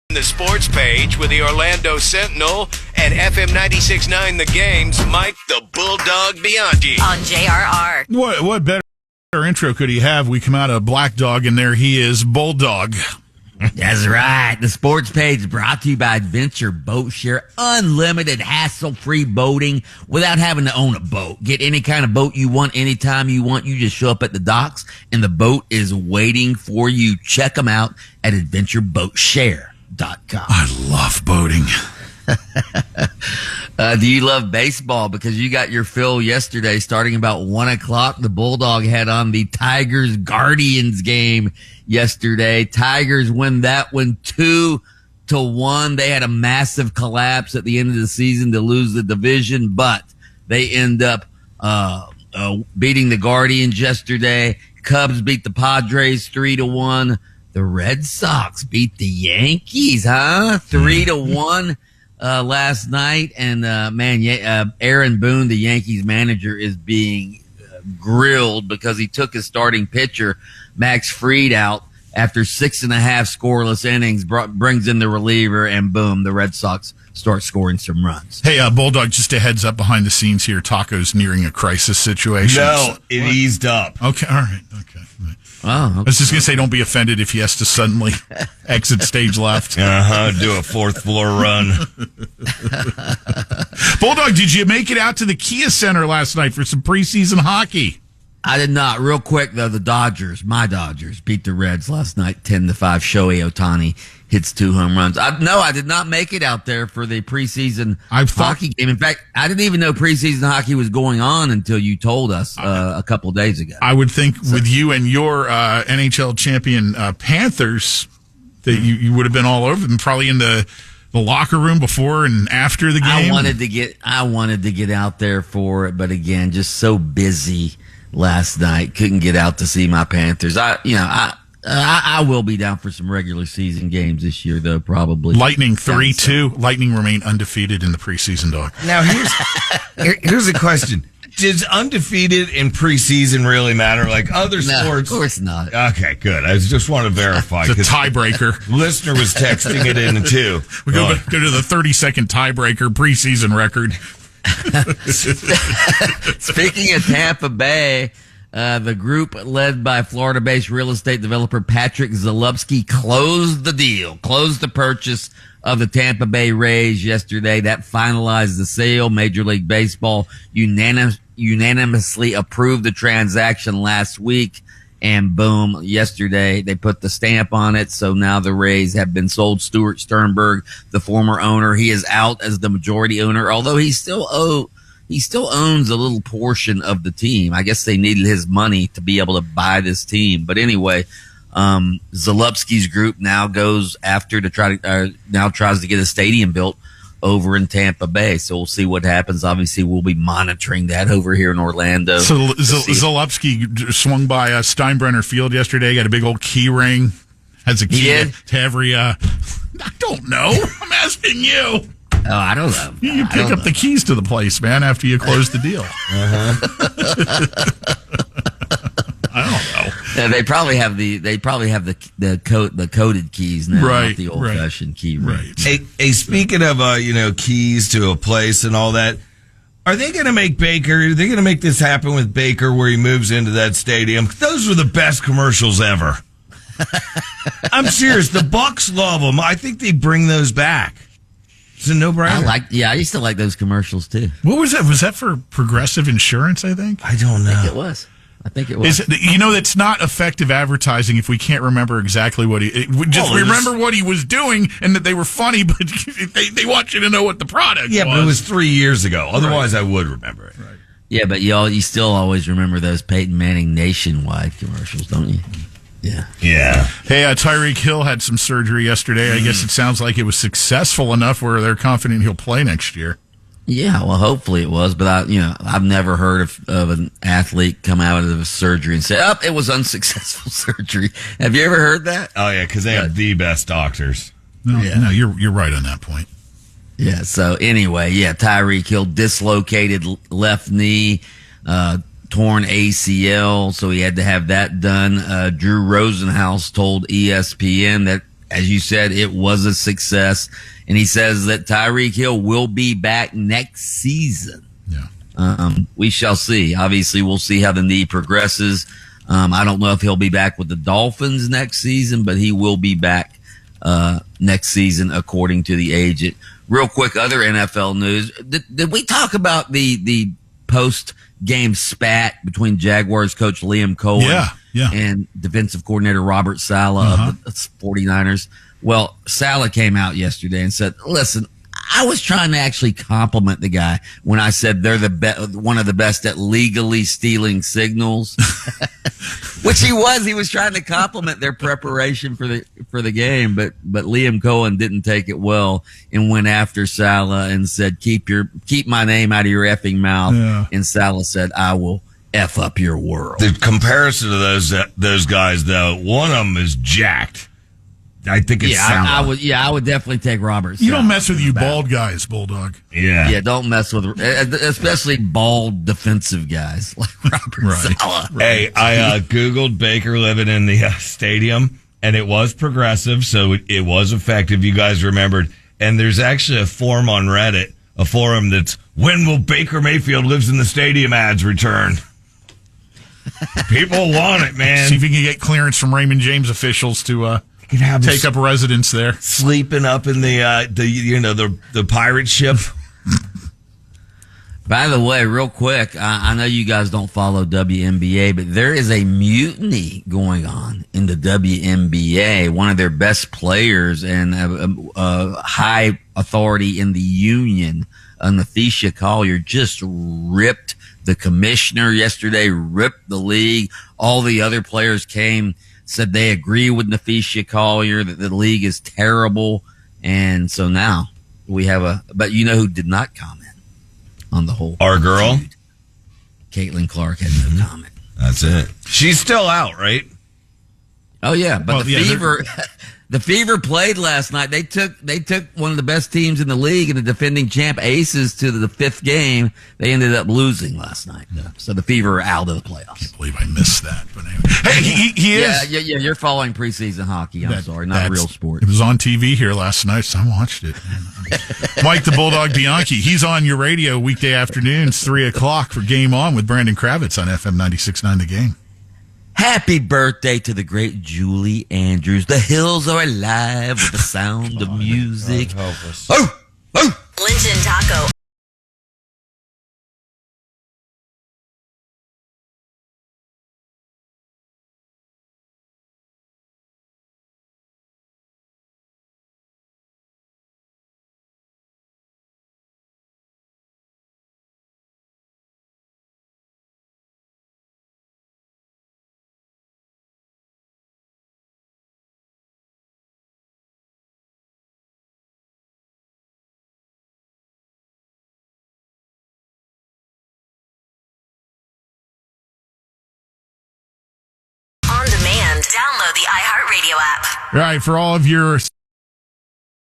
The sports page with the Orlando Sentinel and FM 96.9 The Game's Mike the Bulldog Bianchi. On JRR. What better intro could he have? We come out of Black Dog, and there he is, Bulldog. That's right. The sports page is brought to you by Adventure Boat Share. Unlimited, hassle-free boating without having to own a boat. Get any kind of boat you want, anytime you want. You just show up at the docks, and the boat is waiting for you. Check them out at adventureboatshare.com. I love boating. Do you love baseball? Because you got your fill yesterday starting about 1 o'clock. The Bulldog had on the Tigers Guardians game yesterday. Tigers win that one 2-1. They had a massive collapse at the end of the season to lose the division, but they end up beating the Guardians yesterday. Cubs beat the Padres 3-1. The Red Sox beat the Yankees, 3-1 last night. And Aaron Boone, the Yankees manager, is being grilled because he took his starting pitcher, Max Fried, out after 6.5 scoreless innings, brings in the reliever, and boom, the Red Sox start scoring some runs. Hey, Bulldog, just a heads up behind the scenes here. Taco's nearing a crisis situation. No, it eased up. Okay, all right, okay. Oh, okay. I was just going to say, don't be offended if he has to suddenly exit stage left. Do a fourth floor run. Bulldog, did you make it out to the Kia Center last night for some preseason hockey? I did not. Real quick, though, my Dodgers, beat the Reds last night 10-5. Shohei Ohtani hits 2 home runs. I did not make it out there for the preseason hockey game. In fact, I didn't even know preseason hockey was going on until you told us a couple of days ago. I would think with you and your NHL champion Panthers that you would have been all over them, probably in the locker room before and after the game. I wanted to get out there for it, but again, just so busy last night, couldn't get out to see my Panthers. I will be down for some regular season games this year, though, probably. Lightning 3-2. Lightning remain undefeated in the preseason, Dog. Now, here's a question. Does undefeated in preseason really matter? Like other sports? No, of course not. Okay, good. I just want to verify. It's a tiebreaker. Listener was texting it in, too. We go to the 30-second tiebreaker preseason record. Speaking of Tampa Bay, the group led by Florida-based real estate developer Patrick Zalupski closed the purchase of the Tampa Bay Rays yesterday. That finalized the sale. Major League Baseball unanimously approved the transaction last week. And boom, yesterday they put the stamp on it. So now the Rays have been sold. Stuart Sternberg, the former owner, he is out as the majority owner, although he still owns a little portion of the team. I guess they needed his money to be able to buy this team. But anyway, Zalupski's group now goes after to tries to get a stadium built over in Tampa Bay. So we'll see what happens. Obviously, we'll be monitoring that over here in Orlando. So Zalupski swung by Steinbrenner Field yesterday, got a big old key ring, has a key to every, I don't know. I'm asking you. Oh, I don't know. You pick up the keys to the place, man, after you close the deal. I don't know. Yeah, they probably have the coded keys now, not the old fashioned key ring. Right. Hey, speaking of keys to a place and all that, are they going to make this happen with Baker where he moves into that stadium? Those were the best commercials ever. I'm serious. The Bucks love them. I think they bring those back. It's a no-brainer. I used to like those commercials too. What was that? Was that for Progressive Insurance, I think? I don't know. I think it was. It's not effective advertising if we can't remember exactly what remember what he was doing and that they were funny, but they want you to know what the product was. Yeah, but it was 3 years ago. Otherwise, I would remember it. Right. Yeah, but you still always remember those Peyton Manning nationwide commercials, don't you? Yeah. Hey, Tyreek Hill had some surgery yesterday. I guess it sounds like it was successful enough where they're confident he'll play next year. Yeah, well, hopefully it was, but I've never heard of an athlete come out of a surgery and say, "Oh, it was unsuccessful surgery." Have you ever heard that? Oh yeah, because they have the best doctors. No, you're right on that point. Yeah. So anyway, Tyreek Hill dislocated left knee, torn ACL, so he had to have that done. Drew Rosenhaus told ESPN that as you said, it was a success. And he says that Tyreek Hill will be back next season. Yeah. We shall see. Obviously, we'll see how the knee progresses. I don't know if he'll be back with the Dolphins next season, but he will be back next season, according to the agent. Real quick, other NFL news. Did we talk about the post-game spat between Jaguars coach Liam Cohen and defensive coordinator Robert Saleh of the 49ers? Well, Saleh came out yesterday and said, listen, I was trying to actually compliment the guy when I said they're one of the best at legally stealing signals, which he was. He was trying to compliment their preparation for the game, but Liam Cohen didn't take it well and went after Saleh and said, keep my name out of your effing mouth. Yeah. And Saleh said, I will F up your world. The comparison to those guys, though, one of them is jacked. I think it's Saleh. I would definitely take Robert. You don't mess with you bald guys, Bulldog. Yeah, don't mess with, especially bald defensive guys like Robert Saleh. Hey, I Googled Baker living in the stadium, and it was progressive, so it was effective. You guys remembered. And there's actually a forum on Reddit, a forum that's, when will Baker Mayfield lives in the stadium ads return? People want it, man. See if you can get clearance from Raymond James officials to take up residence there. Sleeping up in the pirate ship. By the way, real quick, I know you guys don't follow WNBA, but there is a mutiny going on in the WNBA. One of their best players and high authority in the union, Nathesha Collier, just ripped the commissioner yesterday, ripped the league. All the other players came, said they agree with Nathesha Collier, that the league is terrible. And so now we have but you know who did not comment on the whole? Our girl? Feud? Caitlin Clark had no comment. That's it. She's still out, right? Oh yeah, but the Fever played last night. They took one of the best teams in the league and the defending champ Aces to the fifth game. They ended up losing last night. So the Fever are out of the playoffs. I can't believe I missed that. But anyway. Hey, he is. Yeah. You're following preseason hockey. I'm sorry, not real sport. It was on TV here last night, so I watched it. Mike the Bulldog Bianchi. He's on your radio weekday afternoons, 3:00 for Game On with Brandon Kravitz on FM 96.9 The Game. Happy birthday to the great Julie Andrews. The hills are alive with the sound of music. Oh! Lynch and Taco. Download the iHeartRadio app. All right, for all of your